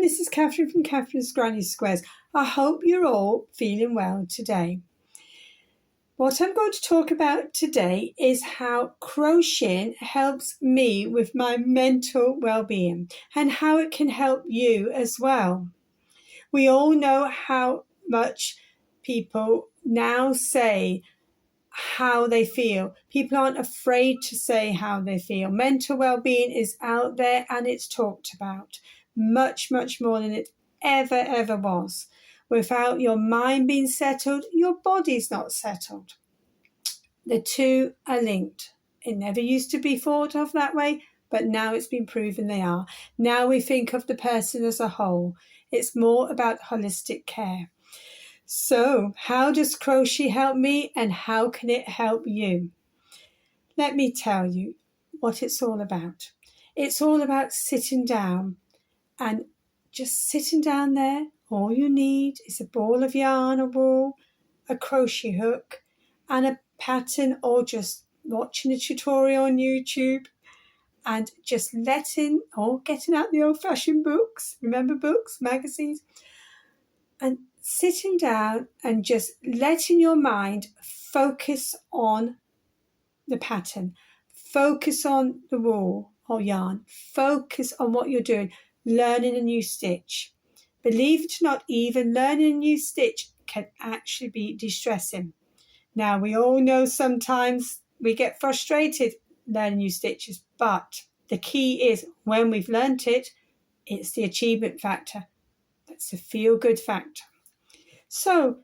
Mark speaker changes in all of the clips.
Speaker 1: this is Catherine from Catherine's Granny Squares. I hope you're all feeling well today. What I'm going to talk about today is how crocheting helps me with my mental well-being and how it can help you as well. We all know how much people now say how they feel. People aren't afraid to say how they feel. Mental well-being is out there and it's talked about much, much more than it ever was. Without your mind being settled, your body's not settled. The two are linked. It never used to be thought of that way, but now it's been proven they are. Now we think of the person as a whole. It's more about holistic care. So, how does crochet help me and how can it help you? Let me tell you what it's all about. It's all about sitting down and just sitting down there. All you need is a ball of yarn or wool, a crochet hook and a pattern, or just watching a tutorial on YouTube and just getting out the old-fashioned books. Remember books, magazines? And sitting down and just letting your mind focus on the pattern, focus on the wool or yarn, focus on what you're doing, learning a new stitch. Believe it or not, even learning a new stitch can actually be distressing. Now, we all know sometimes we get frustrated learning new stitches, but the key is when we've learnt it, it's the achievement factor. That's the feel-good factor. So,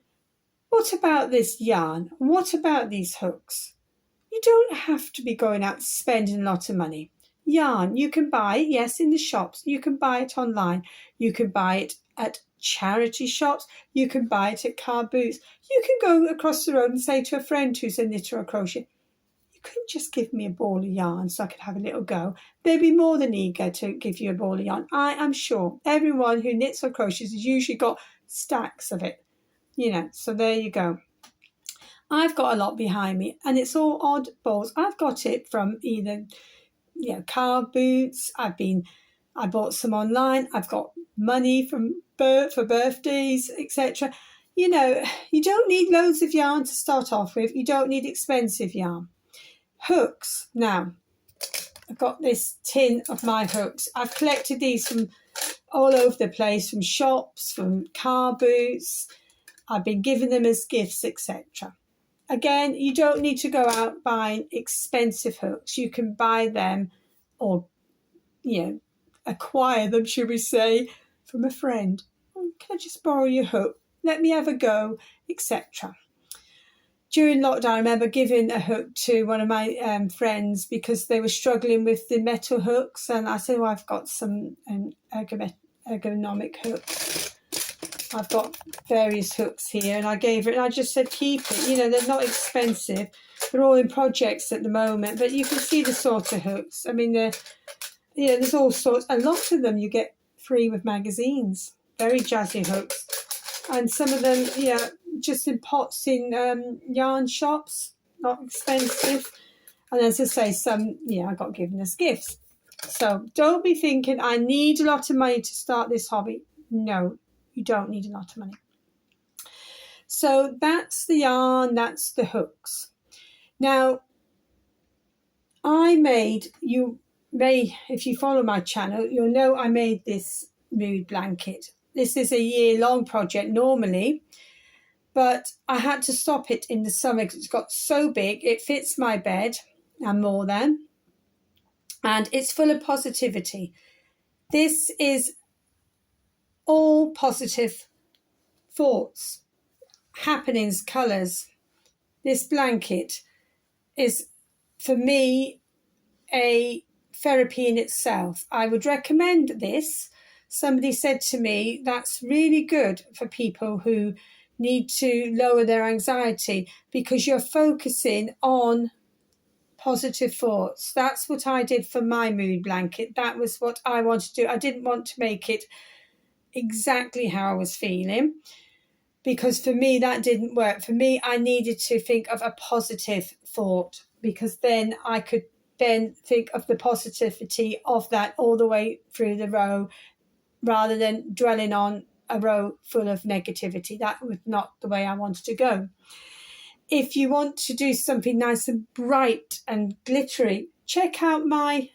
Speaker 1: what about this yarn? What about these hooks? You don't have to be going out spending a lot of money. Yarn, you can buy it, yes, in the shops. You can buy it online. You can buy it at charity shops. You can buy it at car booths. You can go across the road and say to a friend who's a knitter or crochet, you couldn't just give me a ball of yarn so I could have a little go. They'd be more than eager to give you a ball of yarn. I am sure everyone who knits or crochets has usually got stacks of it. So there you go. I've got a lot behind me and it's all odd balls. I've got it from either car boots. I bought some online. I've got money for birthdays, etc. You don't need loads of yarn to start off with. You don't need expensive yarn. Hooks. Now, I've got this tin of my hooks. I've collected these from all over the place, from shops, from car boots. I've been given them as gifts, etc. Again, you don't need to go out buying expensive hooks. You can buy them or, acquire them, should we say, from a friend. Can I just borrow your hook? Let me have a go, etc. During lockdown, I remember giving a hook to one of my friends because they were struggling with the metal hooks. And I said, I've got some ergonomic hooks. I've got various hooks here, and I gave it, and I just said, keep it. They're not expensive. They're all in projects at the moment, but you can see the sort of hooks. I mean, there's all sorts. A lot of them you get free with magazines. Very jazzy hooks. And some of them, just in pots in yarn shops, not expensive. And as I say, some, I got given as gifts. So don't be thinking, I need a lot of money to start this hobby. No. You don't need a lot of money. So that's the yarn, that's the hooks. Now, if you follow my channel, you'll know I made this mood blanket. This is a year-long project normally, but I had to stop it in the summer because it's got so big. It fits my bed and more than, and it's full of positivity. This is all positive thoughts, happenings, colours. This blanket is, for me, a therapy in itself. I would recommend this. Somebody said to me, that's really good for people who need to lower their anxiety because you're focusing on positive thoughts. That's what I did for my mood blanket. That was what I wanted to do. I didn't want to make it exactly how I was feeling because for me that didn't work. For me, I needed to think of a positive thought because then I could then think of the positivity of that all the way through the row, rather than dwelling on a row full of negativity. That was not the way I wanted to go. If you want to do something nice and bright and glittery, check out my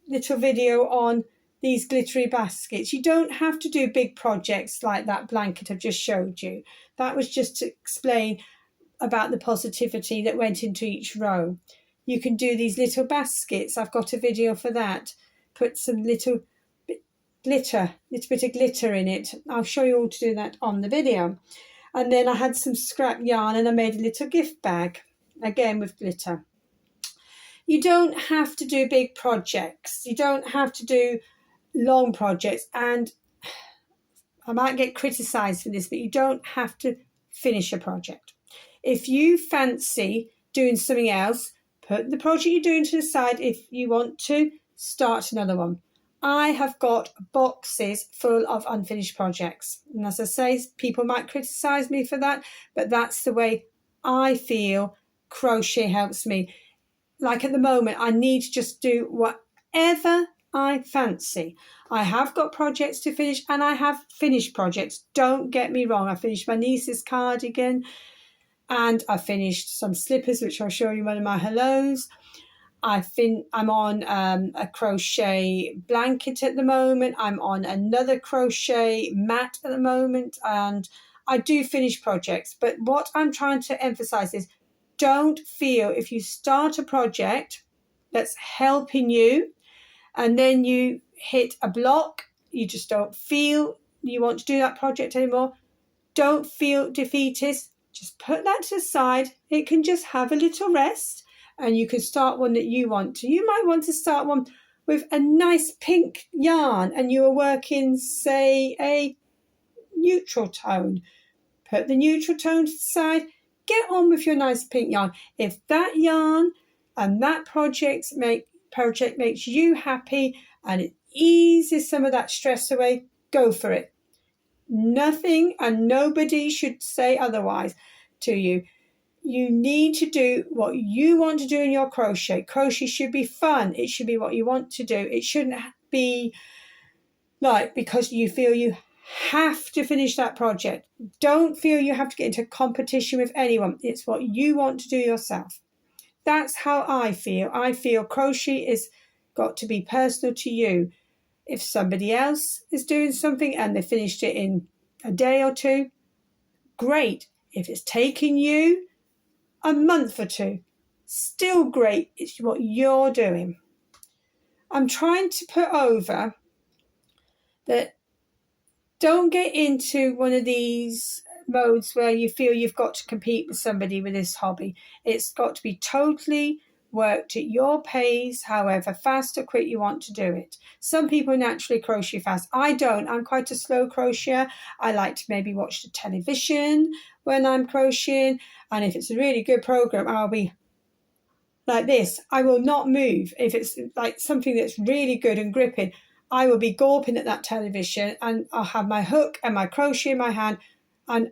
Speaker 1: little video on these glittery baskets. You don't have to do big projects like that blanket I've just showed you. That was just to explain about the positivity that went into each row. You can do these little baskets. I've got a video for that. Put some little bit of glitter in it. I'll show you all to do that on the video. And then I had some scrap yarn and I made a little gift bag, again with glitter. You don't have to do big projects. You don't have to do long projects. And I might get criticised for this, but you don't have to finish a project. If you fancy doing something else, put the project you're doing to the side. If you want to, start another one. I have got boxes full of unfinished projects. And as I say, people might criticise me for that, but that's the way I feel crochet helps me. Like at the moment, I need to just do whatever I fancy. I have got projects to finish and I have finished projects. Don't get me wrong. I finished my niece's cardigan and I finished some slippers, which I'll show you one of my hellos. I'm on a crochet blanket at the moment. I'm on another crochet mat at the moment, and I do finish projects. But what I'm trying to emphasize is don't feel if you start a project that's helping you and then you hit a block, you just don't feel you want to do that project anymore. Don't feel defeatist. Just put that to the side. It can just have a little rest. And you can start one that you want to. You might want to start one with a nice pink yarn and you are working, say, a neutral tone. Put the neutral tone to the side. Get on with your nice pink yarn. If that yarn and that project makes you happy and it eases some of that stress away, go for it. Nothing and nobody should say otherwise to you. You need to do what you want to do in your crochet. Crochet should be fun. It should be what you want to do. It shouldn't be like because you feel you have to finish that project. Don't feel you have to get into competition with anyone. It's what you want to do yourself. That's how I feel. I feel crochet is got to be personal to you. If somebody else is doing something and they finished it in a day or two, great. If it's taking you a month or two, still great. It's what you're doing. I'm trying to put over that don't get into one of these modes where you feel you've got to compete with somebody with this hobby. It's got to be totally worked at your pace, however fast or quick you want to do it. Some people naturally crochet fast. I don't. I'm quite a slow crocheter. I like to maybe watch the television when I'm crocheting, and if it's a really good program, I'll be like this. I will not move. If it's like something that's really good and gripping, I will be gawping at that television and I'll have my hook and my crochet in my hand. And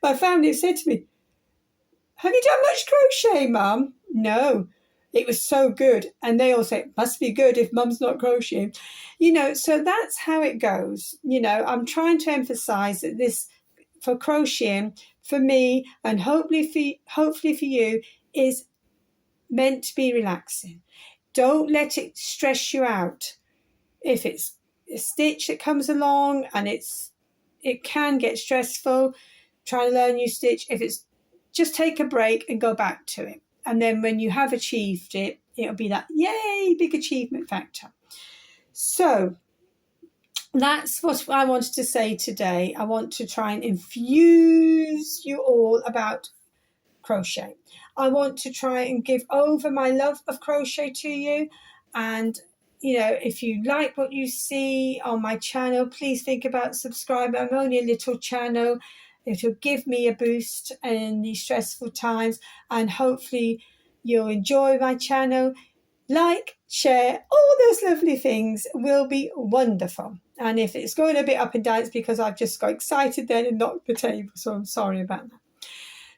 Speaker 1: my family said to me, "Have you done much crochet, Mum?" No, it was so good. And they all say, "It must be good if Mum's not crocheting." So that's how it goes. I'm trying to emphasize that this, for crocheting, for me, and hopefully for you, is meant to be relaxing. Don't let it stress you out. If it's a stitch that comes along and it can get stressful, trying to learn a new stitch. If it's just take a break and go back to it. And then when you have achieved it, it'll be that yay, big achievement factor. So that's what I wanted to say today. I want to try and infuse you all about crochet. I want to try and give over my love of crochet to you. And if you like what you see on my channel, please think about subscribing. I'm only a little channel. It'll give me a boost in these stressful times, and hopefully you'll enjoy my channel. Like, share, all those lovely things will be wonderful. And if it's going a bit up and down, it's because I've just got excited then and knocked the table. So I'm sorry about that.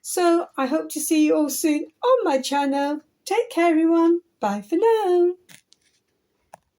Speaker 1: So I hope to see you all soon on my channel. Take care, everyone. Bye for now.